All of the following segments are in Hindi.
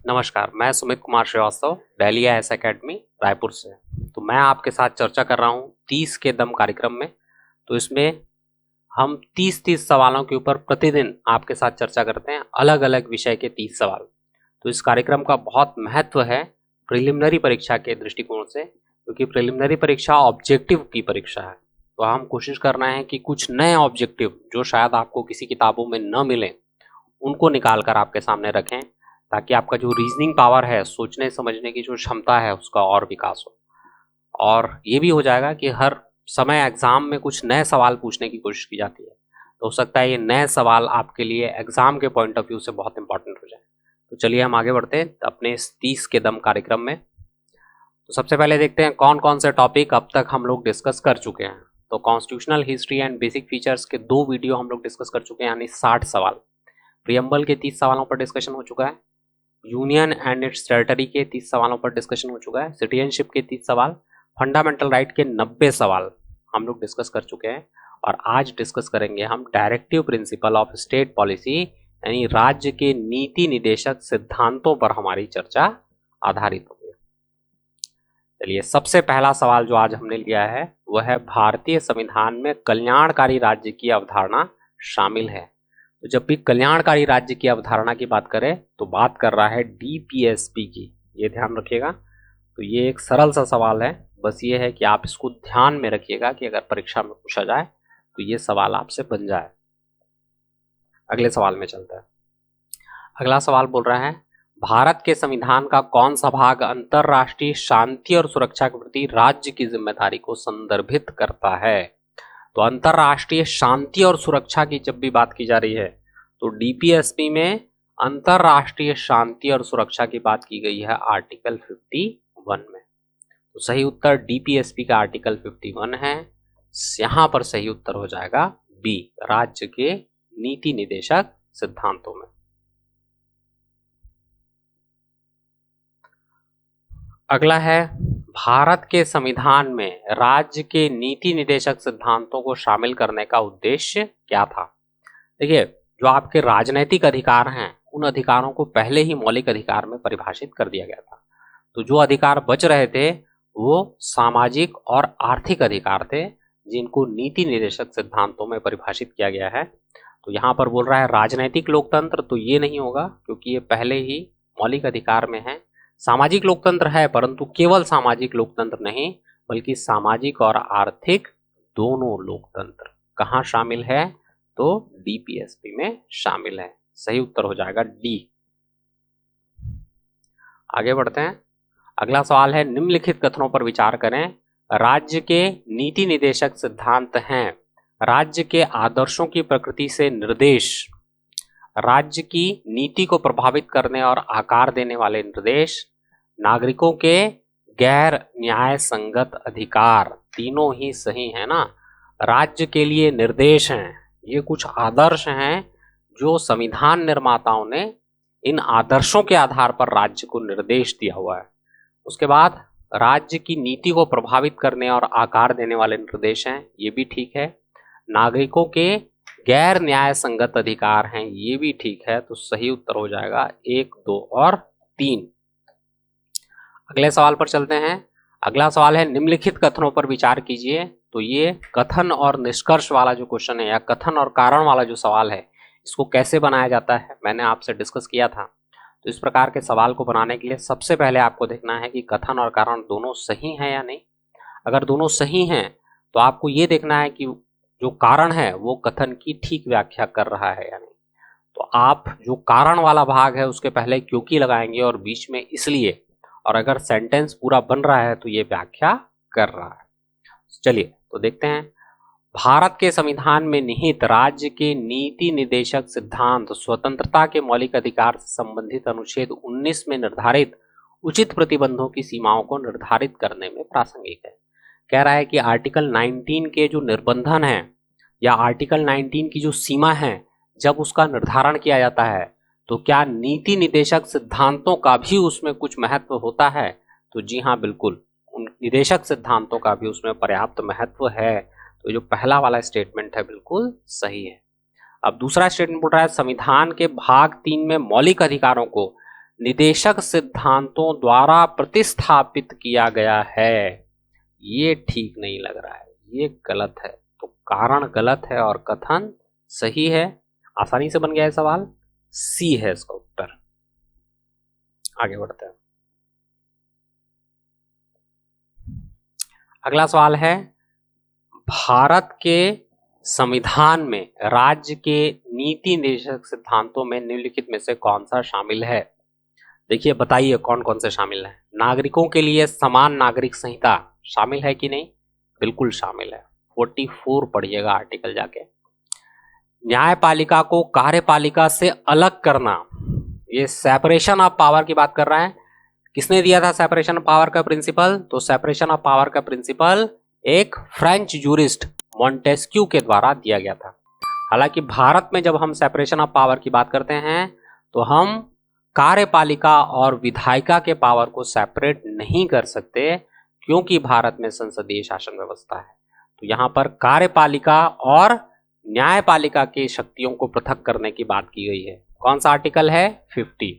नमस्कार, मैं सुमित कुमार श्रीवास्तव, दिल्ली आईएएस एकेडमी रायपुर से। तो मैं आपके साथ चर्चा कर रहा हूं 30 के दम कार्यक्रम में। तो इसमें हम 30 सवालों के ऊपर प्रतिदिन आपके साथ चर्चा करते हैं, अलग अलग विषय के 30 सवाल। तो इस कार्यक्रम का बहुत महत्व है प्रिलिमिनरी परीक्षा के दृष्टिकोण से, क्योंकि प्रिलिमिनरी परीक्षा ऑब्जेक्टिव की परीक्षा है। तो हम कोशिश कर रहे हैं कि कुछ नए ऑब्जेक्टिव जो शायद आपको किसी किताबों में न मिले, उनको निकाल कर आपके सामने रखें, ताकि आपका जो रीजनिंग पावर है, सोचने समझने की जो क्षमता है, उसका और विकास हो। और ये भी हो जाएगा कि हर समय एग्जाम में कुछ नए सवाल पूछने की कोशिश की जाती है, तो हो सकता है ये नए सवाल आपके लिए एग्जाम के पॉइंट ऑफ व्यू से बहुत इंपॉर्टेंट हो जाए। तो चलिए हम आगे बढ़ते हैं अपने इस 30 के दम कार्यक्रम में। तो सबसे पहले देखते हैं कौन कौन से टॉपिक अब तक हम लोग डिस्कस कर चुके हैं। तो constitutional history and basic features के 2 वीडियो हम लोग डिस्कस कर चुके हैं, यानी 60 सवाल। प्रियम्बल के 30 सवालों पर डिस्कशन हो चुका है। यूनियन एंड इट्स टेरिटरी के 30 सवालों पर डिस्कशन हो चुका है। सिटीजनशिप के 30 सवाल, फंडामेंटल राइट के 90 सवाल हम लोग डिस्कस कर चुके हैं। और आज डिस्कस करेंगे हम directive principle of state policy, यानी राज्य के नीति निदेशक सिद्धांतों पर हमारी चर्चा आधारित होगी। चलिए, सबसे पहला सवाल जो आज हमने लिया है वह है, भारतीय संविधान में कल्याणकारी राज्य की अवधारणा शामिल है। तो जब भी कल्याणकारी राज्य की अवधारणा की बात करें तो बात कर रहा है डीपीएसपी की, ये ध्यान रखिएगा। तो ये एक सरल सा सवाल है, बस ये है कि आप इसको ध्यान में रखिएगा कि अगर परीक्षा में पूछा जाए तो ये सवाल आपसे बन जाए। अगले सवाल में चलता है। अगला सवाल बोल रहा है, भारत के संविधान का कौन सा भाग अंतरराष्ट्रीय शांति और सुरक्षा के प्रति राज्य की जिम्मेदारी को संदर्भित करता है। तो अंतरराष्ट्रीय शांति और सुरक्षा की जब भी बात की जा रही है तो डीपीएसपी में अंतरराष्ट्रीय शांति और सुरक्षा की बात की गई है आर्टिकल 51 में। तो सही उत्तर डीपीएसपी का आर्टिकल 51 है। यहां पर सही उत्तर हो जाएगा बी, राज्य के नीति निदेशक सिद्धांतों में। अगला है, भारत के संविधान में राज्य के नीति निदेशक सिद्धांतों को शामिल करने का उद्देश्य क्या था। देखिए, जो आपके राजनैतिक अधिकार हैं, उन अधिकारों को पहले ही मौलिक अधिकार में परिभाषित कर दिया गया था। तो जो अधिकार बच रहे थे वो सामाजिक और आर्थिक अधिकार थे, जिनको नीति निदेशक सिद्धांतों में परिभाषित किया गया है। तो यहाँ पर बोल रहा है राजनैतिक लोकतंत्र, तो ये नहीं होगा क्योंकि ये पहले ही मौलिक अधिकार में है। सामाजिक लोकतंत्र है, परंतु केवल सामाजिक लोकतंत्र नहीं, बल्कि सामाजिक और आर्थिक दोनों लोकतंत्र कहाँ शामिल है, तो डीपीएसपी में शामिल है। सही उत्तर हो जाएगा डी। आगे बढ़ते हैं। अगला सवाल है, निम्नलिखित कथनों पर विचार करें। राज्य के नीति निदेशक सिद्धांत हैं, राज्य के आदर्शों की प्रकृति से निर्देश, राज्य की नीति को प्रभावित करने और आकार देने वाले निर्देश, नागरिकों के गैर न्याय संगत अधिकार। तीनों ही सही है ना। राज्य के लिए निर्देश हैं, ये कुछ आदर्श हैं जो संविधान निर्माताओं ने इन आदर्शों के आधार पर राज्य को निर्देश दिया हुआ है। उसके बाद राज्य की नीति को प्रभावित करने और आकार देने वाले निर्देश हैं, ये भी ठीक है। नागरिकों के गैर न्याय संगत अधिकार हैं, ये भी ठीक है। तो सही उत्तर हो जाएगा 1, 2 और 3। अगले सवाल पर चलते हैं। अगला सवाल है, निम्नलिखित कथनों पर विचार कीजिए। तो ये कथन और निष्कर्ष वाला जो क्वेश्चन है, या कथन और कारण वाला जो सवाल है, इसको कैसे बनाया जाता है मैंने आपसे डिस्कस किया था। तो इस प्रकार के सवाल को बनाने के लिए सबसे पहले आपको देखना है कि कथन और कारण दोनों सही हैं या नहीं। अगर दोनों सही हैं तो आपको ये देखना है कि जो कारण है वो कथन की ठीक व्याख्या कर रहा है या नहीं। तो आप जो कारण वाला भाग है उसके पहले क्योंकि लगाएंगे और बीच में इसलिए, और अगर सेंटेंस पूरा बन रहा है तो ये व्याख्या कर रहा है। चलिए तो देखते हैं। भारत के संविधान में निहित राज्य के नीति निदेशक सिद्धांत स्वतंत्रता के मौलिक अधिकार से संबंधित अनुच्छेद 19 में निर्धारित उचित प्रतिबंधों की सीमाओं को निर्धारित करने में प्रासंगिक है। कह रहा है कि आर्टिकल 19 के जो निर्बंधन है, या आर्टिकल 19 की जो सीमा है, जब उसका निर्धारण किया जाता है तो क्या नीति निदेशक सिद्धांतों का भी उसमें कुछ महत्व होता है। तो जी हाँ, बिल्कुल, उन निदेशक सिद्धांतों का भी उसमें पर्याप्त महत्व है। तो जो पहला वाला स्टेटमेंट है बिल्कुल सही है। अब दूसरा स्टेटमेंट बोल रहा है, संविधान के भाग 3 में मौलिक अधिकारों को निदेशक सिद्धांतों द्वारा प्रतिस्थापित किया गया है। ये ठीक नहीं लग रहा है, ये गलत है। तो कारण गलत है और कथन सही है। आसानी से बन गया है सवाल, सी है इसका उत्तर। आगे बढ़ते हैं। अगला सवाल है, भारत के संविधान में राज्य के नीति निर्देशक सिद्धांतों में निम्नलिखित में से कौन सा शामिल है? देखिए, बताइए कौन कौन से शामिल है। नागरिकों के लिए समान नागरिक संहिता शामिल है कि नहीं? बिल्कुल शामिल है। 44 पढ़िएगा आर्टिकल जाके। न्यायपालिका को कार्यपालिका से अलग करना, ये सेपरेशन ऑफ पावर की बात कर रहा है। किसने दिया था सेपरेशन ऑफ पावर का प्रिंसिपल? तो सेपरेशन ऑफ पावर का प्रिंसिपल एक फ्रेंच जूरिस्ट मॉन्टेस्क्यू के द्वारा दिया गया था। हालांकि भारत में जब हम सेपरेशन ऑफ पावर की बात करते हैं तो हम कार्यपालिका और विधायिका के पावर को सेपरेट नहीं कर सकते, क्योंकि भारत में संसदीय शासन व्यवस्था है। तो यहां पर कार्यपालिका और न्यायपालिका की शक्तियों को पृथक करने की बात की गई है। कौन सा आर्टिकल है? 50।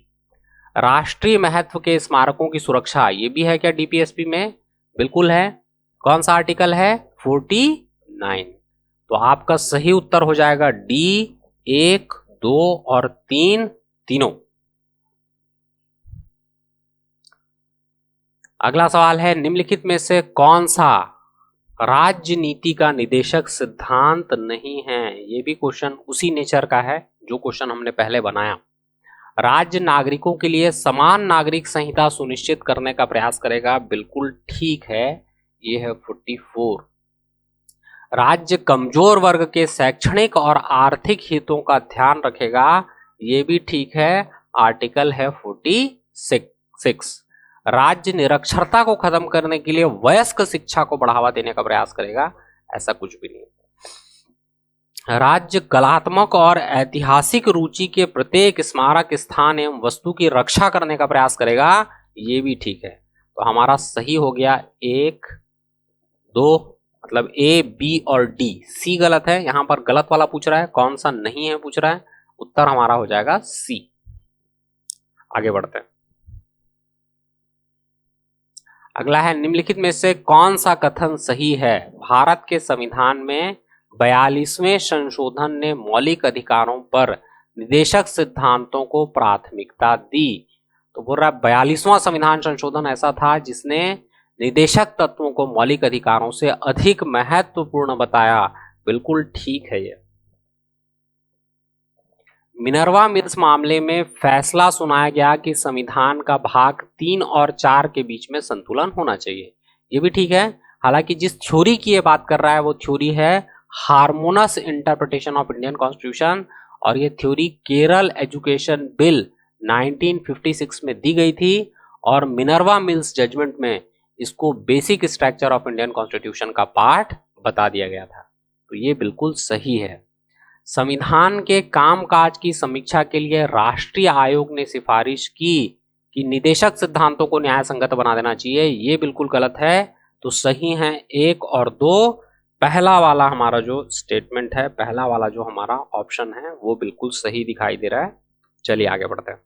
राष्ट्रीय महत्व के स्मारकों की सुरक्षा, ये भी है क्या डीपीएसपी में? बिल्कुल है। कौन सा आर्टिकल है? 49। तो आपका सही उत्तर हो जाएगा डी, 1, 2 और 3 तीनों। अगला सवाल है, निम्नलिखित में से कौन सा राज्य नीति का निदेशक सिद्धांत नहीं है? ये भी क्वेश्चन उसी नेचर का है जो क्वेश्चन हमने पहले बनाया। राज्य नागरिकों के लिए समान नागरिक संहिता सुनिश्चित करने का प्रयास करेगा, बिल्कुल ठीक है, ये है 44। राज्य कमजोर वर्ग के शैक्षणिक और आर्थिक हितों का ध्यान रखेगा, ये भी ठीक है, आर्टिकल है 46। राज्य निरक्षरता को खत्म करने के लिए वयस्क शिक्षा को बढ़ावा देने का प्रयास करेगा, ऐसा कुछ भी नहीं। राज्य कलात्मक और ऐतिहासिक रुचि के प्रत्येक स्मारक, स्थान एवं वस्तु की रक्षा करने का प्रयास करेगा, ये भी ठीक है। तो हमारा सही हो गया 1, 2, मतलब ए, बी और डी। सी गलत है, यहां पर गलत वाला पूछ रहा है, कौन सा नहीं है पूछ रहा है। उत्तर हमारा हो जाएगा सी। आगे बढ़ते हैं। अगला है, निम्नलिखित में से कौन सा कथन सही है? भारत के संविधान में 42वें संशोधन ने मौलिक अधिकारों पर निदेशक सिद्धांतों को प्राथमिकता दी। तो बोल रहा है 42वां संविधान संशोधन ऐसा था जिसने निदेशक तत्वों को मौलिक अधिकारों से अधिक महत्वपूर्ण बताया, बिल्कुल ठीक है ये। मिनर्वा मिल्स मामले में फैसला सुनाया गया कि संविधान का भाग 3 और 4 के बीच में संतुलन होना चाहिए, ये भी ठीक है। हालांकि जिस थ्योरी की ये बात कर रहा है वो थ्योरी है hormones interpretation of Indian constitution, और ये थ्योरी केरल एजुकेशन बिल 1956 में दी गई थी, और मिनर्वा मिल्स जजमेंट में इसको basic structure of Indian constitution का पार्ट बता दिया गया था। तो ये बिल्कुल सही है। संविधान के कामकाज की समीक्षा के लिए राष्ट्रीय आयोग ने सिफारिश की कि निदेशक सिद्धांतों को न्याय संगत बना देना चाहिए, ये बिल्कुल गलत है। तो सही है 1 और 2। पहला वाला हमारा जो स्टेटमेंट है, पहला वाला जो हमारा ऑप्शन है वो बिल्कुल सही दिखाई दे रहा है। चलिए आगे बढ़ते हैं।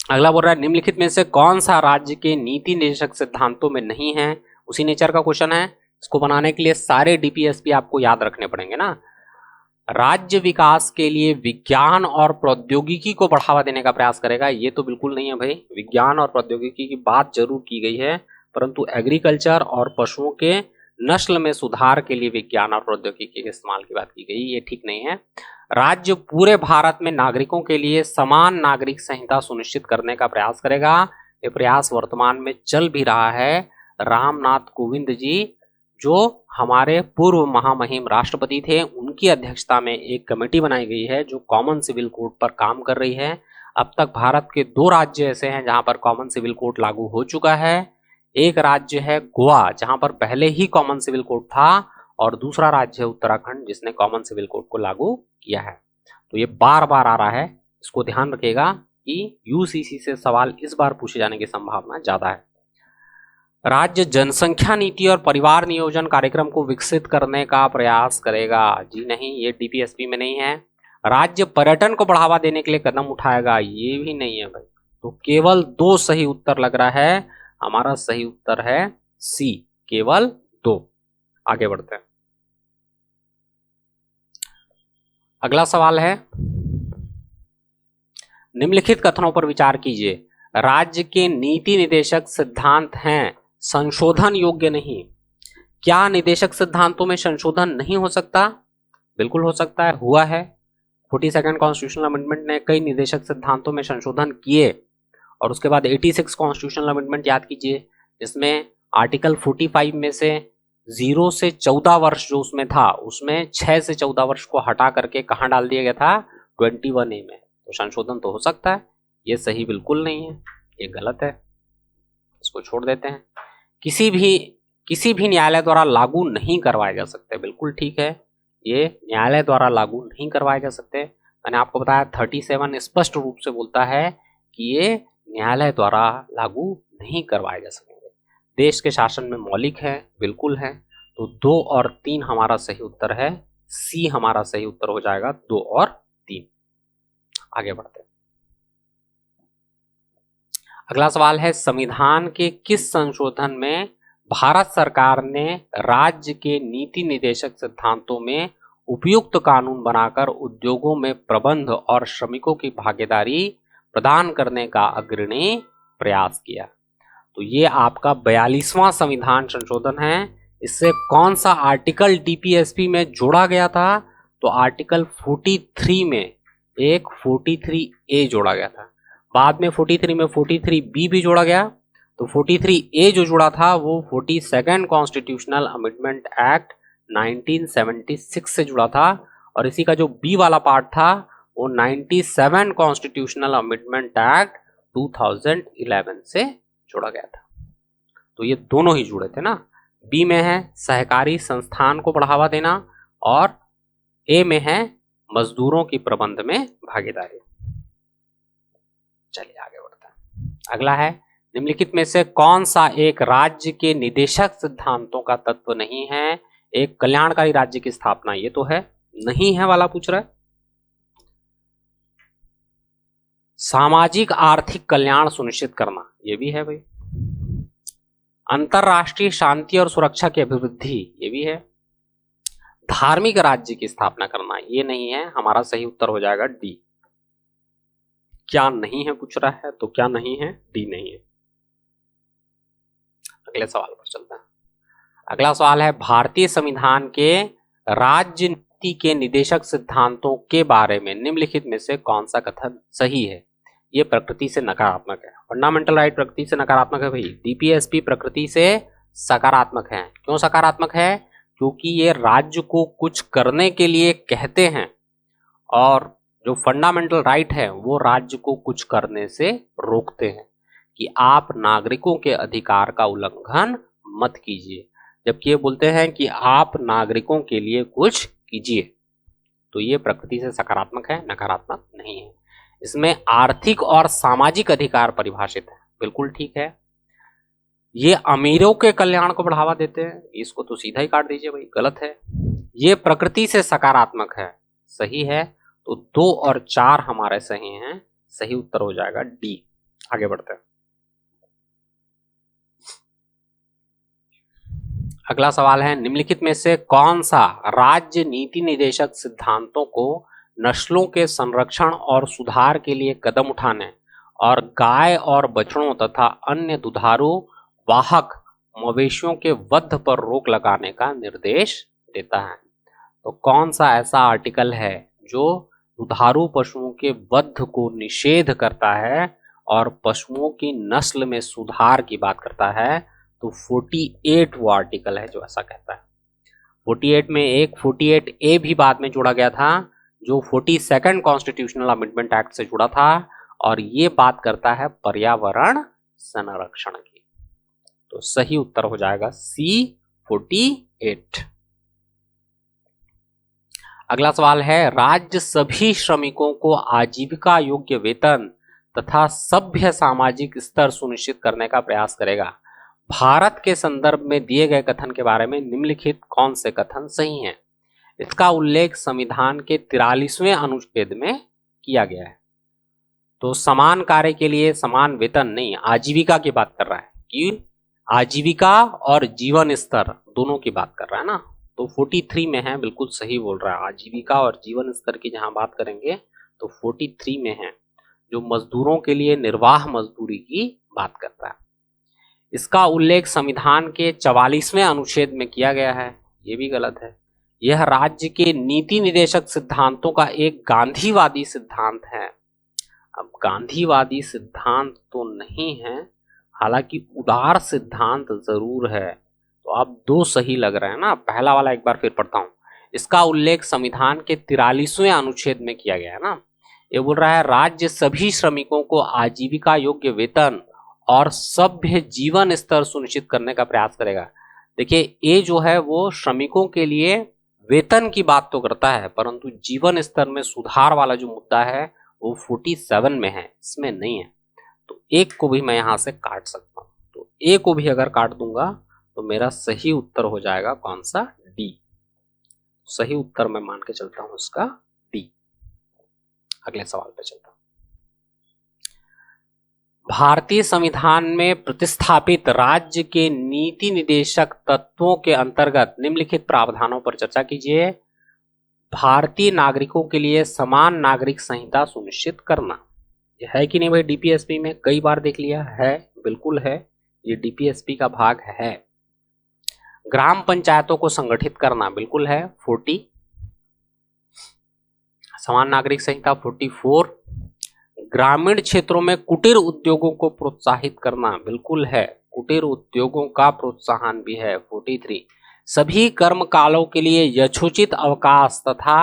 अगला बोल रहा है, निम्नलिखित में से कौन सा राज्य के नीति निर्देशक सिद्धांतों में नहीं है? उसी नेचर का क्वेश्चन है। इसको बनाने के लिए सारे डीपीएसपी आपको याद रखने पड़ेंगे ना। राज्य विकास के लिए विज्ञान और प्रौद्योगिकी को बढ़ावा देने का प्रयास करेगा, ये तो बिल्कुल नहीं है भाई। विज्ञान और प्रौद्योगिकी की बात जरूर की गई है, परंतु एग्रीकल्चर और पशुओं के नस्ल में सुधार के लिए विज्ञान और प्रौद्योगिकी के इस्तेमाल की बात की गई, ये ठीक नहीं है। राज्य पूरे भारत में नागरिकों के लिए समान नागरिक संहिता सुनिश्चित करने का प्रयास करेगा, ये प्रयास वर्तमान में चल भी रहा है। रामनाथ कोविंद जी जो हमारे पूर्व महामहिम राष्ट्रपति थे, उनकी अध्यक्षता में एक कमेटी बनाई गई है जो कॉमन सिविल कोड पर काम कर रही है। अब तक भारत के 2 राज्य ऐसे हैं जहां पर कॉमन सिविल कोड लागू हो चुका है। एक राज्य है गोवा जहां पर पहले ही कॉमन सिविल कोड था, और दूसरा राज्य है उत्तराखंड जिसने कॉमन सिविल कोड को लागू किया है। तो ये बार बार आ रहा है, इसको ध्यान रखिएगा कि यूसीसी से सवाल इस बार पूछे जाने की संभावना ज्यादा है। राज्य जनसंख्या नीति और परिवार नियोजन कार्यक्रम को विकसित करने का प्रयास करेगा, जी नहीं, ये डीपीएसपी में नहीं है। राज्य पर्यटन को बढ़ावा देने के लिए कदम उठाएगा, ये भी नहीं है भाई। तो केवल 2 सही उत्तर लग रहा है, हमारा सही उत्तर है सी, केवल 2। आगे बढ़ते हैं। अगला सवाल है, निम्नलिखित कथनों पर विचार कीजिए। राज्य के नीति निदेशक सिद्धांत हैं, संशोधन योग्य नहीं। क्या निदेशक सिद्धांतों में संशोधन नहीं हो सकता? बिल्कुल हो सकता है, हुआ है। 42nd कॉन्स्टिट्यूशनल अमेंडमेंट ने कई निदेशक सिद्धांतों में संशोधन किए, और उसके बाद 86 कॉन्स्टिट्यूशनल अमेंडमेंट याद कीजिए, जिसमें आर्टिकल 45 में से 0 से 14 वर्ष जो उसमें था, उसमें 6 से 14 वर्ष को हटा करके कहाँ डाल दिया गया था? 21A में। तो संशोधन तो हो सकता है, ये सही बिल्कुल नहीं है, ये गलत है, इसको छोड़ देते हैं। किसी भी न्यायालय द्वारा लागू नहीं करवाए जा सकते, बिल्कुल ठीक है, ये न्यायालय द्वारा लागू नहीं करवाए जा सकते। मैंने आपको बताया 37 स्पष्ट रूप से बोलता है कि ये न्यायालय द्वारा लागू नहीं करवाए जा सकेंगे। देश के शासन में मौलिक है, बिल्कुल है। तो 2 और 3 हमारा सही उत्तर है, सी हमारा सही उत्तर हो जाएगा, 2 और 3। आगे बढ़ते हैं। अगला सवाल है, संविधान के किस संशोधन में भारत सरकार ने राज्य के नीति निदेशक सिद्धांतों में उपयुक्त कानून बनाकर उद्योगों में प्रबंध और श्रमिकों की भागीदारी प्रदान करने का अग्रणी प्रयास किया? तो ये आपका 42वां संविधान संशोधन है। इससे कौन सा आर्टिकल डीपीएसपी में जोड़ा गया था? तो आर्टिकल 43 में एक 43A जोड़ा गया था, बाद में 43 में 43B भी जोड़ा गया। तो 43A जो जुड़ा था वो 42nd कॉन्स्टिट्यूशनल अमेंडमेंट एक्ट 1976 से जुड़ा था, और इसी का जो बी वाला पार्ट था वो 97 कॉन्स्टिट्यूशनल अमेंडमेंट एक्ट 2011 से जोड़ा गया था। तो ये दोनों ही जुड़े थे ना। बी में है सहकारी संस्थान को बढ़ावा देना, और ए में है मजदूरों की प्रबंध में भागीदारी। चलिए आगे बढ़ते हैं। अगला है, निम्नलिखित में से कौन सा एक राज्य के निदेशक सिद्धांतों का तत्व नहीं है? एक कल्याणकारी राज्य की स्थापना, ये तो है, नहीं है वाला पूछ रहा है। सामाजिक आर्थिक कल्याण सुनिश्चित करना, ये भी है भाई। अंतरराष्ट्रीय शांति और सुरक्षा की अभिवृद्धि, ये भी है। धार्मिक राज्य की स्थापना करना, ये नहीं है, हमारा सही उत्तर हो जाएगा डी। क्या नहीं है पूछ रहा है, तो क्या नहीं है? डी नहीं है। अगले सवाल पर चलते हैं। अगला सवाल है, भारतीय संविधान के राज्य नीति के निदेशक सिद्धांतों के बारे में निम्नलिखित में से कौन सा कथन सही है? ये प्रकृति से नकारात्मक है। फंडामेंटल राइट प्रकृति से नकारात्मक है भाई, डीपीएसपी प्रकृति से सकारात्मक है। क्यों सकारात्मक है? क्योंकि ये राज्य को कुछ करने के लिए कहते हैं, और जो फंडामेंटल राइट है वो राज्य को कुछ करने से रोकते हैं कि आप नागरिकों के अधिकार का उल्लंघन मत कीजिए, जबकि ये बोलते हैं कि आप नागरिकों के लिए कुछ कीजिए। तो ये प्रकृति से सकारात्मक है, नकारात्मक नहीं है। इसमें आर्थिक और सामाजिक अधिकार परिभाषित है, बिल्कुल ठीक है। ये अमीरों के कल्याण को बढ़ावा देते हैं, इसको तो सीधा ही काट दीजिए भाई, गलत है। ये प्रकृति से सकारात्मक है, सही है। तो 2 और 4 हमारे सही हैं, सही उत्तर हो जाएगा डी। आगे बढ़ते हैं। अगला सवाल है, निम्नलिखित में से कौन सा राज्य नीति निदेशक सिद्धांतों को नस्लों के संरक्षण और सुधार के लिए कदम उठाने और गाय और बछड़ों तथा अन्य दुधारू वाहक मवेशियों के वध पर रोक लगाने का निर्देश देता है? तो कौन सा ऐसा आर्टिकल है जो दुधारू पशुओं के वध को निषेध करता है और पशुओं की नस्ल में सुधार की बात करता है? तो 48 वो आर्टिकल है जो ऐसा कहता है। 48 में एक 48A भी बाद में जोड़ा गया था, जो 42nd कॉन्स्टिट्यूशनल अमेंडमेंट एक्ट से जुड़ा था, और ये बात करता है पर्यावरण संरक्षण की। तो सही उत्तर हो जाएगा सी 48। अगला सवाल है, राज्य सभी श्रमिकों को आजीविका योग्य वेतन तथा सभ्य सामाजिक स्तर सुनिश्चित करने का प्रयास करेगा। भारत के संदर्भ में दिए गए कथन के बारे में निम्नलिखित कौन से कथन सही हैं? इसका उल्लेख संविधान के 43वें अनुच्छेद में किया गया है। तो समान कार्य के लिए समान वेतन नहीं, आजीविका की बात कर रहा है कि आजीविका और जीवन स्तर दोनों की बात कर रहा है ना। तो 43 में है, बिल्कुल सही बोल रहा है। आजीविका और जीवन स्तर की जहां बात करेंगे तो 43 में है, जो मजदूरों के लिए निर्वाह मजदूरी की बात करता है। इसका उल्लेख संविधान के 44वें अनुच्छेद में किया गया है, ये भी गलत है। यह राज्य के नीति निदेशक सिद्धांतों का एक गांधीवादी सिद्धांत है। अब गांधीवादी सिद्धांत तो नहीं है, हालांकि उदार सिद्धांत जरूर है। तो अब दो सही लग रहे हैं ना। पहला वाला एक बार फिर पढ़ता हूं। इसका उल्लेख संविधान के 43वें अनुच्छेद में किया गया है ना। ये बोल रहा है राज्य सभी श्रमिकों को आजीविका योग्य वेतन और सभ्य जीवन स्तर सुनिश्चित करने का प्रयास करेगा। देखिए, ये जो है वो श्रमिकों के लिए वेतन की बात तो करता है, परंतु जीवन स्तर में सुधार वाला जो मुद्दा है वो 47 में है, इसमें नहीं है। तो एक को भी मैं यहां से काट सकता हूं। तो ए को भी अगर काट दूंगा तो मेरा सही उत्तर हो जाएगा कौन सा? डी। सही उत्तर मैं मान के चलता हूं उसका डी। अगले सवाल पे चलता हूं। भारतीय संविधान में प्रतिस्थापित राज्य के नीति निदेशक तत्वों के अंतर्गत निम्नलिखित प्रावधानों पर चर्चा कीजिए। भारतीय नागरिकों के लिए समान नागरिक संहिता सुनिश्चित करना। यह है कि नहीं भाई? डीपीएसपी में कई बार देख लिया है, बिल्कुल है, ये डीपीएसपी का भाग है। ग्राम पंचायतों को संगठित करना, बिल्कुल है, 40। समान नागरिक संहिता 44। ग्रामीण क्षेत्रों में कुटीर उद्योगों को प्रोत्साहित करना, बिल्कुल है, कुटीर उद्योगों का प्रोत्साहन भी है, 43। सभी कर्मकालों के लिए यथोचित अवकाश तथा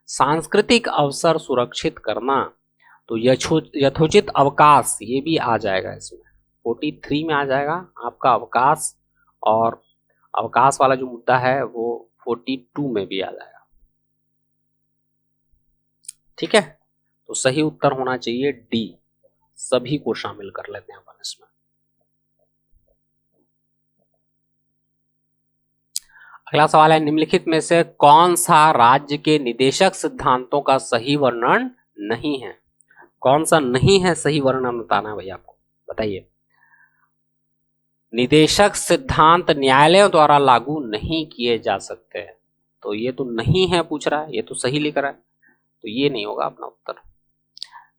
सांस्कृतिक अवसर सुरक्षित करना। तो यथोचित अवकाश ये भी आ जाएगा इसमें, 43 में आ जाएगा आपका अवकाश, और अवकाश वाला जो मुद्दा है वो 42 में भी आ जाएगा। ठीक है, तो सही उत्तर होना चाहिए डी। सभी को शामिल कर लेते हैं अपन इसमें। अगला सवाल है, निम्नलिखित में से कौन सा राज्य के निदेशक सिद्धांतों का सही वर्णन नहीं है? कौन सा नहीं है सही वर्णन बताना है भैया आपको, बताइए। निदेशक सिद्धांत न्यायालयों द्वारा लागू नहीं किए जा सकते हैं, तो ये तो नहीं है पूछ रहा है, ये तो सही लिख रहा है, तो ये नहीं होगा अपना उत्तर।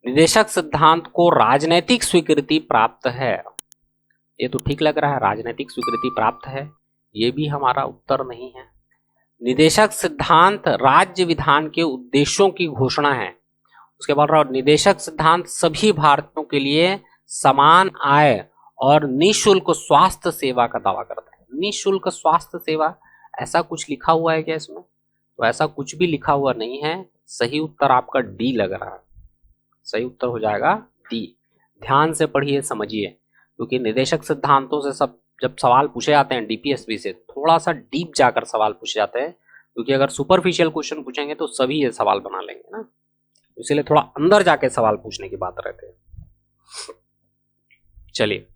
निदेशक सिद्धांत को राजनैतिक स्वीकृति प्राप्त है, ये तो ठीक लग रहा है, राजनैतिक स्वीकृति प्राप्त है, ये भी हमारा उत्तर नहीं है। निदेशक सिद्धांत राज्य विधान के उद्देश्यों की घोषणा है। उसके बाद निदेशक सिद्धांत सभी भारतीयों के लिए समान आय और निःशुल्क स्वास्थ्य सेवा का दावा करता है। निःशुल्क स्वास्थ्य सेवा, ऐसा कुछ लिखा हुआ है क्या इसमें? तो ऐसा कुछ भी लिखा हुआ नहीं है। सही उत्तर आपका डी लग रहा है, सही उत्तर हो जाएगा डी। ध्यान से पढ़िए, समझिए, क्योंकि निदेशक सिद्धांतों से सब जब सवाल पूछे जाते हैं डीपीएसपी से, थोड़ा सा डीप जाकर सवाल पूछे जाते हैं, क्योंकि अगर सुपरफिशियल क्वेश्चन पूछेंगे तो सभी ये सवाल बना लेंगे ना, इसीलिए थोड़ा अंदर जाके सवाल पूछने की बात रहती है। चलिए,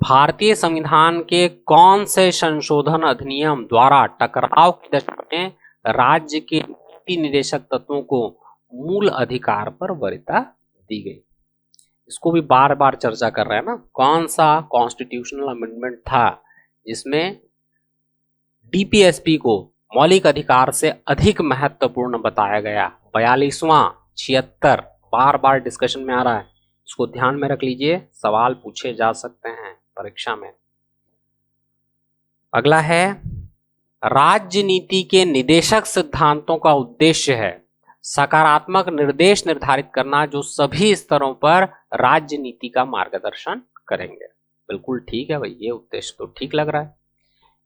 भारतीय संविधान के कौन से संशोधन अधिनियम द्वारा टकराव की दशा में राज्य के नीति निदेशक तत्वों को मूल अधिकार पर वरीयता दी गई? इसको भी बार बार चर्चा कर रहे हैं ना। कौन सा कॉन्स्टिट्यूशनल अमेंडमेंट था जिसमें डीपीएसपी को मौलिक अधिकार से अधिक महत्वपूर्ण बताया गया? 42वां, 76, बार बार डिस्कशन में आ रहा है, इसको ध्यान में रख लीजिए, सवाल पूछे जा सकते हैं परीक्षा में। अगला है, राज्य नीति के निदेशक सिद्धांतों का उद्देश्य है सकारात्मक निर्देश निर्धारित करना जो सभी स्तरों पर राज्य नीति का मार्गदर्शन करेंगे। बिल्कुल ठीक है भाई, ये उद्देश्य तो ठीक लग रहा है।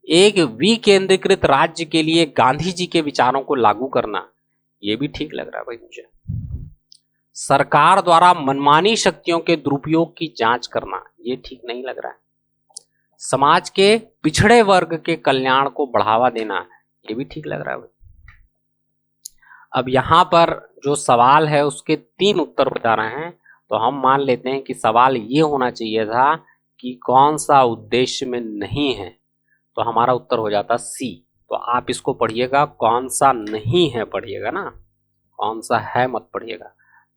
एक विकेंद्रीकृत राज्य के लिए गांधी जी के विचारों को लागू करना, ये भी ठीक लग रहा है भाई मुझे। सरकार द्वारा मनमानी शक्तियों के दुरुपयोग की जांच करना, ये ठीक नहीं लग रहा है। समाज के पिछड़े वर्ग के कल्याण को बढ़ावा देना, ये भी ठीक लग रहा है भाई। अब यहां पर जो सवाल है उसके 3 उत्तर हो जा रहे हैं, तो हम मान लेते हैं कि सवाल ये होना चाहिए था कि कौन सा उद्देश्य में नहीं है, तो हमारा उत्तर हो जाता सी। तो तो आप इसको पढ़िएगा, कौन सा नहीं है पढ़िएगा ना, कौन सा है मत पढ़िएगा,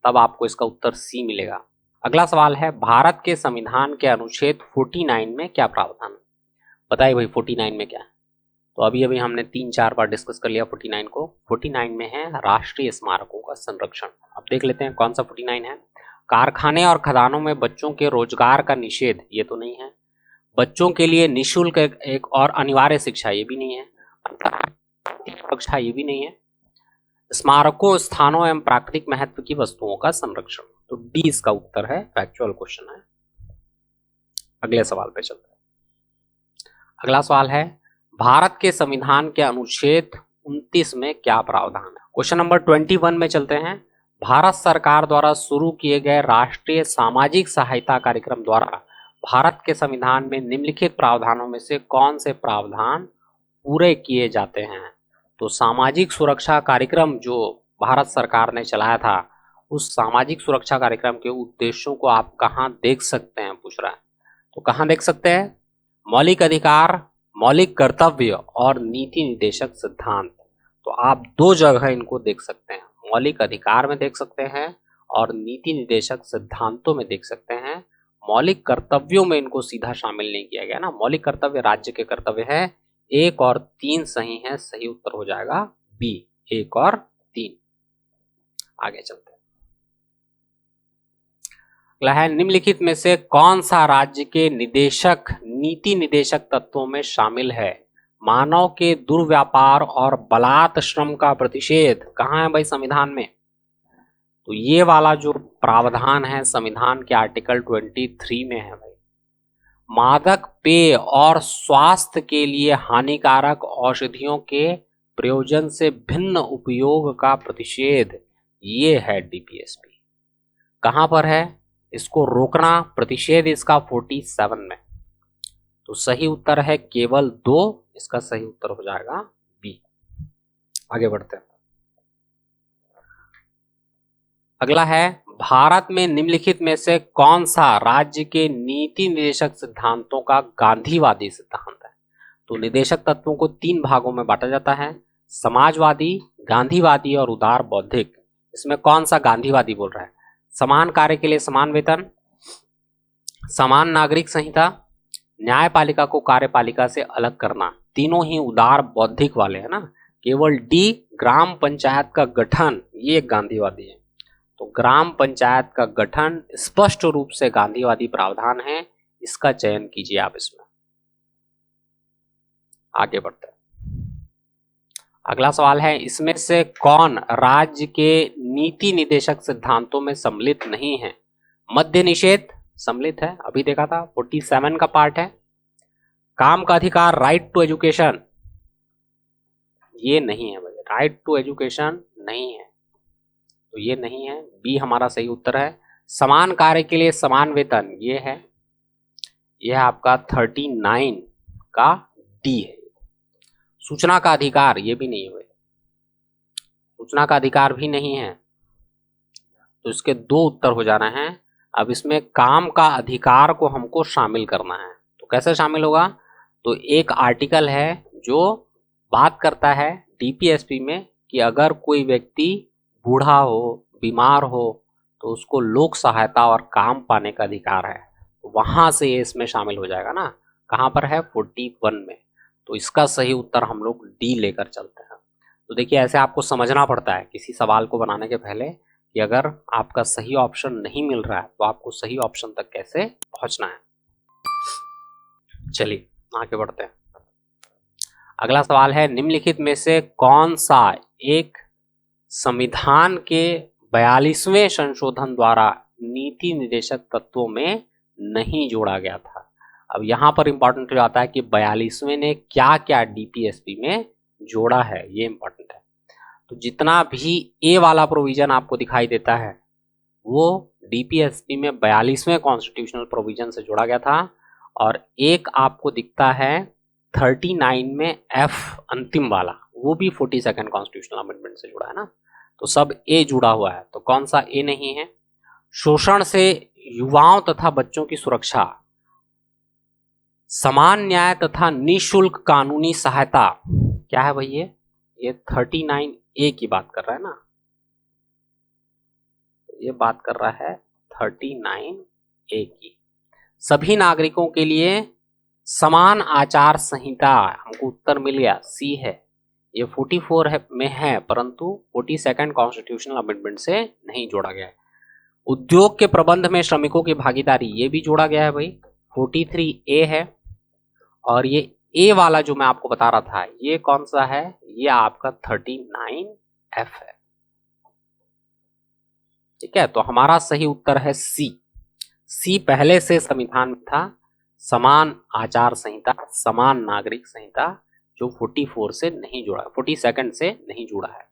तब आपको इसका उत्तर सी मिलेगा। अगला सवाल है, भारत के संविधान के अनुच्छेद 49 में क्या प्रावधान है? बताइए भाई 49 में क्या है? तो अभी अभी हमने 3-4 बार डिस्कस कर लिया 49 को। 49 में है राष्ट्रीय स्मारकों का संरक्षण। अब देख लेते हैं कौन सा 49 है। कारखाने और खदानों में बच्चों के रोजगार का निषेध, ये तो नहीं है। बच्चों के लिए निःशुल्क एक और अनिवार्य शिक्षा, ये भी नहीं है। सुरक्षा, ये भी नहीं है। स्मारकों, स्थानों एवं प्राकृतिक महत्व की वस्तुओं का संरक्षण, तो डी इसका उत्तर है, फैक्चुअल क्वेश्चन है। अगले सवाल पे चलते हैं। अगला सवाल है, भारत के संविधान के अनुच्छेद 29 में क्या प्रावधान है? क्वेश्चन नंबर 21 में चलते हैं। भारत सरकार द्वारा शुरू किए गए राष्ट्रीय सामाजिक सहायता कार्यक्रम द्वारा भारत के संविधान में निम्नलिखित प्रावधानों में से कौन से प्रावधान पूरे किए जाते हैं? तो सामाजिक सुरक्षा कार्यक्रम जो भारत सरकार ने चलाया था, उस सामाजिक सुरक्षा कार्यक्रम के उद्देश्यों को आप कहाँ देख सकते हैं, पूछ रहा है। तो कहाँ देख सकते हैं? मौलिक अधिकार, मौलिक कर्तव्य और नीति निर्देशक सिद्धांत। तो आप दो जगह इनको देख सकते हैं, मौलिक अधिकार में देख सकते हैं और नीति निर्देशक सिद्धांतों में देख सकते हैं। मौलिक कर्तव्यों में इनको सीधा शामिल नहीं किया गया ना। मौलिक कर्तव्य राज्य के कर्तव्य है। 1 और 3 सही है, सही उत्तर हो जाएगा बी, 1 और 3। आगे चलते हैं। अगला है, निम्नलिखित में से कौन सा राज्य के निदेशक नीति निदेशक तत्वों में शामिल है? मानव के दुर्व्यापार और बलात् श्रम का प्रतिषेध कहाँ है भाई? संविधान में। तो ये वाला जो प्रावधान है संविधान के आर्टिकल 23 में है भाई। मादक पेय और स्वास्थ्य के लिए हानिकारक औषधियों के प्रयोजन से भिन्न उपयोग का प्रतिषेध, ये है डीपीएसपी। कहां पर है इसको रोकना? प्रतिषेध इसका 47 में। तो सही उत्तर है केवल 2, इसका सही उत्तर हो जाएगा बी। आगे बढ़ते हैं। अगला है, भारत में निम्नलिखित में से कौन सा राज्य के नीति निर्देशक सिद्धांतों का गांधीवादी सिद्धांत है? तो निर्देशक तत्वों को 3 भागों में बांटा जाता है, समाजवादी, गांधीवादी और उदार बौद्धिक। इसमें कौन सा गांधीवादी बोल रहा है? समान कार्य के लिए समान वेतन, समान नागरिक संहिता, न्यायपालिका को कार्यपालिका से अलग करना, तीनों ही उदार बौद्धिक वाले है ना। केवल डी, ग्राम पंचायत का गठन, ये एक गांधीवादी है। तो ग्राम पंचायत का गठन स्पष्ट रूप से गांधीवादी प्रावधान है, इसका चयन कीजिए आप इसमें। आगे बढ़ते हैं। अगला सवाल है, इसमें से कौन राज्य के नीति निदेशक सिद्धांतों में सम्मिलित नहीं है? मद्य निषेध सम्मिलित है, अभी देखा था, 47 का पार्ट है। काम का अधिकार, राइट टू एजुकेशन, ये नहीं है भाई, राइट टू एजुकेशन नहीं है, तो ये नहीं है, बी हमारा सही उत्तर है। समान कार्य के लिए समान वेतन, ये है, यह आपका 39 का डी है। सूचना का अधिकार, ये भी नहीं है भाई, सूचना का अधिकार भी नहीं है, तो इसके 2 उत्तर हो जाना है। अब इसमें काम का अधिकार को हमको शामिल करना है, तो कैसे शामिल होगा? तो एक आर्टिकल है जो बात करता है डीपीएसपी में कि अगर कोई व्यक्ति बूढ़ा हो, बीमार हो, तो उसको लोक सहायता और काम पाने का अधिकार है, तो वहां से ये इसमें शामिल हो जाएगा ना। कहां पर है? 41 में। तो इसका सही उत्तर हम लोग डी लेकर चलते हैं। तो देखिए, ऐसे आपको समझना पड़ता है किसी सवाल को बनाने के पहले कि अगर आपका सही ऑप्शन नहीं मिल रहा है तो आपको सही ऑप्शन तक कैसे पहुंचना है। चलिए आगे बढ़ते हैं। अगला सवाल है, निम्नलिखित में से कौन सा एक संविधान के 42वें संशोधन द्वारा नीति निर्देशक तत्वों में नहीं जोड़ा गया था? अब यहां पर इंपॉर्टेंट हो जाता है कि 42वें ने क्या क्या डीपीएसपी में जोड़ा है, ये इंपॉर्टेंट है। तो जितना भी ए वाला प्रोविजन आपको दिखाई देता है वो डीपीएसपी में 42वें कॉन्स्टिट्यूशनल प्रोविजन से जोड़ा गया था, और एक आपको दिखता है 39 में एफ अंतिम वाला, वो भी 42nd कॉन्स्टिट्यूशनल अमेंडमेंट से जुड़ा है ना। तो सब ए जुड़ा हुआ है, तो कौन सा ए नहीं है? शोषण से युवाओं तथा बच्चों की सुरक्षा, समान न्याय तथा निःशुल्क कानूनी सहायता, क्या है भाई ये 39A की बात कर रहा है ना, ये बात कर रहा है 39A की। सभी नागरिकों के लिए समान आचार संहिता, हमको उत्तर मिल गया, सी है। ये 44 में है परंतु 42nd कॉन्स्टिट्यूशनल अमेंडमेंट से नहीं जोड़ा गया है। उद्योग के प्रबंध में श्रमिकों की भागीदारी, ये भी जोड़ा गया है भाई, 43A है। और ये ए वाला जो मैं आपको बता रहा था, ये कौन सा है, ये आपका 39F है। ठीक है, तो हमारा सही उत्तर है सी पहले से संविधान में था, समान आचार संहिता, समान नागरिक संहिता, जो 44 से नहीं जुड़ा, 42nd से नहीं जुड़ा है।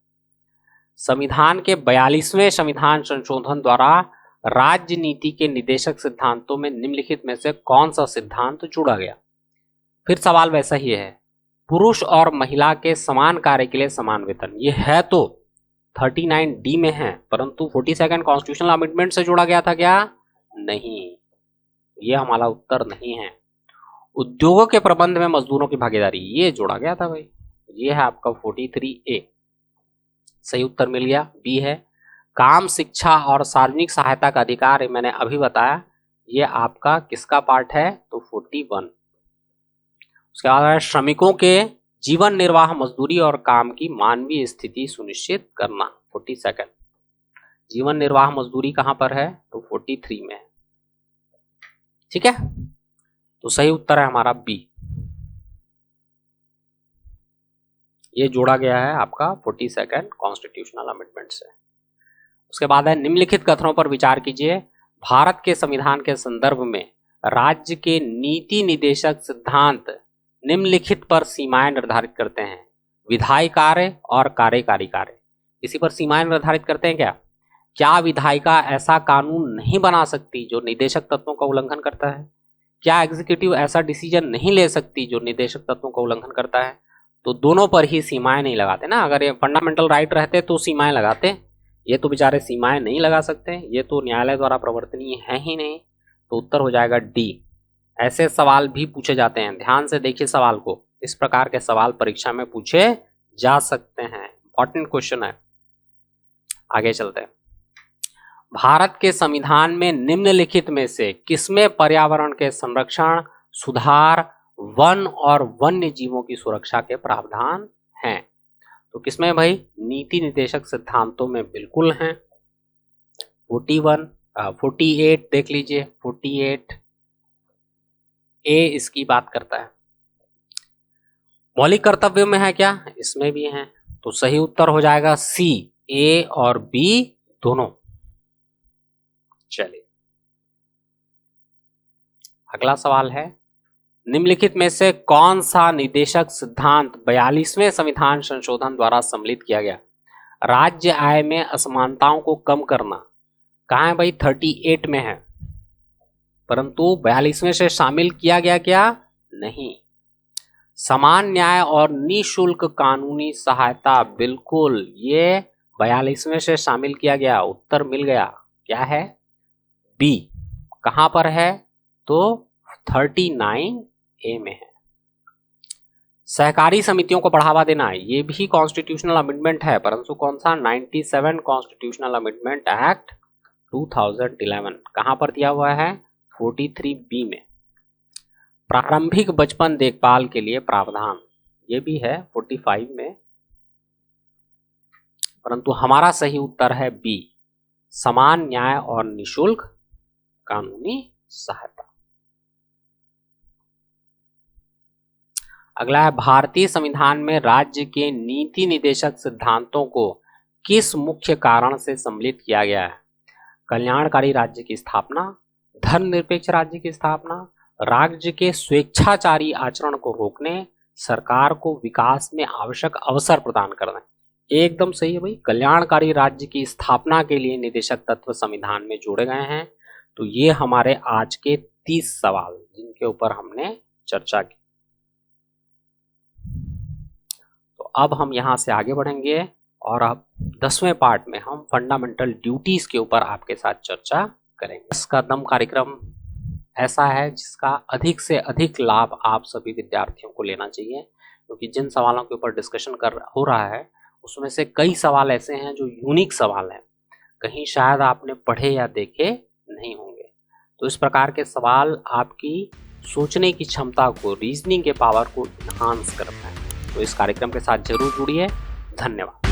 संविधान के 42वें संविधान संशोधन द्वारा राज्य नीति के निदेशक सिद्धांतों में निम्नलिखित में से कौन सा सिद्धांत जुड़ा गया। फिर सवाल वैसा ही है, पुरुष और महिला के समान कार्य के लिए समान वेतन, ये है तो 39D में है परंतु 42nd कॉन्स्टिट्यूशनल अमेंडमेंट से जोड़ा गया था क्या, नहीं, ये हमारा उत्तर नहीं है। उद्योगों के प्रबंध में मजदूरों की भागीदारी, ये जोड़ा गया था भाई, ये है आपका 43A, सही उत्तर मिल गया, बी है। काम, शिक्षा और सार्वजनिक सहायता का अधिकार, ये मैंने अभी बताया, ये आपका किसका पार्ट है, तो 41। उसके बाद श्रमिकों के जीवन निर्वाह, मजदूरी और काम की मानवीय स्थिति सुनिश्चित करना, 42nd। जीवन निर्वाह मजदूरी कहां पर है, तो 43 में है। ठीक है, तो सही उत्तर है हमारा बी, ये जोड़ा गया है आपका 42nd कॉन्स्टिट्यूशनल अमेंडमेंट से। उसके बाद है, निम्नलिखित कथनों पर विचार कीजिए। भारत के संविधान के संदर्भ में राज्य के नीति निदेशक सिद्धांत निम्नलिखित पर सीमाएं निर्धारित करते हैं, विधायी कार्य और कार्यकारी कार्य। इसी पर सीमाएं निर्धारित करते हैं क्या, क्या विधायिका ऐसा कानून नहीं बना सकती जो निदेशक तत्वों का उल्लंघन करता है, क्या एग्जीक्यूटिव ऐसा डिसीजन नहीं ले सकती जो निदेशक तत्वों का उल्लंघन करता है। तो दोनों पर ही सीमाएं नहीं लगाते ना, अगर ये फंडामेंटल राइट रहते तो सीमाएं लगाते, ये तो बेचारे सीमाएं नहीं लगा सकते, ये तो न्यायालय द्वारा प्रवर्तनीय है ही नहीं, तो उत्तर हो जाएगा डी। ऐसे सवाल भी पूछे जाते हैं, ध्यान से देखिए सवाल को, इस प्रकार के सवाल परीक्षा में पूछे जा सकते हैं, इंपॉर्टेंट क्वेश्चन है। आगे चलते हैं, भारत के संविधान में निम्नलिखित में से किसमें पर्यावरण के संरक्षण, सुधार, वन और वन्य जीवों की सुरक्षा के प्रावधान हैं। तो किसमें भाई, नीति निर्देशक सिद्धांतों में बिल्कुल हैं। 48 देख लीजिए, 48A इसकी बात करता है। मौलिक कर्तव्यों में है क्या, इसमें भी है, तो सही उत्तर हो जाएगा सी, ए और बी दोनों। चलिए अगला सवाल है, निम्नलिखित में से कौन सा निदेशक सिद्धांत 42वें संविधान संशोधन द्वारा सम्मिलित किया गया। राज्य आय में असमानताओं को कम करना, कहां है भाई, 38 में है परंतु 42वें से शामिल किया गया क्या, नहीं। समान न्याय और निःशुल्क कानूनी सहायता, बिल्कुल, ये 42वें से शामिल किया गया, उत्तर मिल गया, क्या है, बी। कहां पर है, तो 39A में है। सहकारी समितियों को बढ़ावा देना, ये भी कॉन्स्टिट्यूशनल अमेंडमेंट है परंतु कौन सा, 97 कॉन्स्टिट्यूशनल अमेंडमेंट एक्ट 2011, कहां पर दिया हुआ है, 43B में। प्रारंभिक बचपन देखभाल के लिए प्रावधान, ये भी है 45 में, परंतु हमारा सही उत्तर है बी, समान न्याय और निःशुल्क कानूनी सहायता। अगला है, भारतीय संविधान में राज्य के नीति निदेशक सिद्धांतों को किस मुख्य कारण से सम्मिलित किया गया है। कल्याणकारी राज्य की स्थापना, धर्मनिरपेक्ष राज्य की स्थापना, राज्य के स्वेच्छाचारी आचरण को रोकने, सरकार को विकास में आवश्यक अवसर प्रदान करना। एकदम सही है भाई, कल्याणकारी राज्य की स्थापना के लिए निदेशक तत्व संविधान में जोड़े गए हैं। तो ये हमारे आज के 30 सवाल जिनके ऊपर हमने चर्चा की। तो अब हम यहां से आगे बढ़ेंगे और अब 10वें पार्ट में हम फंडामेंटल ड्यूटीज के ऊपर आपके साथ चर्चा करेंगे। इसका दम कार्यक्रम ऐसा है जिसका अधिक से अधिक लाभ आप सभी विद्यार्थियों को लेना चाहिए, क्योंकि जिन सवालों के ऊपर डिस्कशन हो रहा है उसमें से कई सवाल ऐसे हैं जो यूनिक सवाल हैं, कहीं शायद आपने पढ़े या देखे नहीं होंगे। तो इस प्रकार के सवाल आपकी सोचने की क्षमता को, रीजनिंग के पावर को इन्हांस करते हैं। तो इस कार्यक्रम के साथ जरूर जुड़िए। धन्यवाद।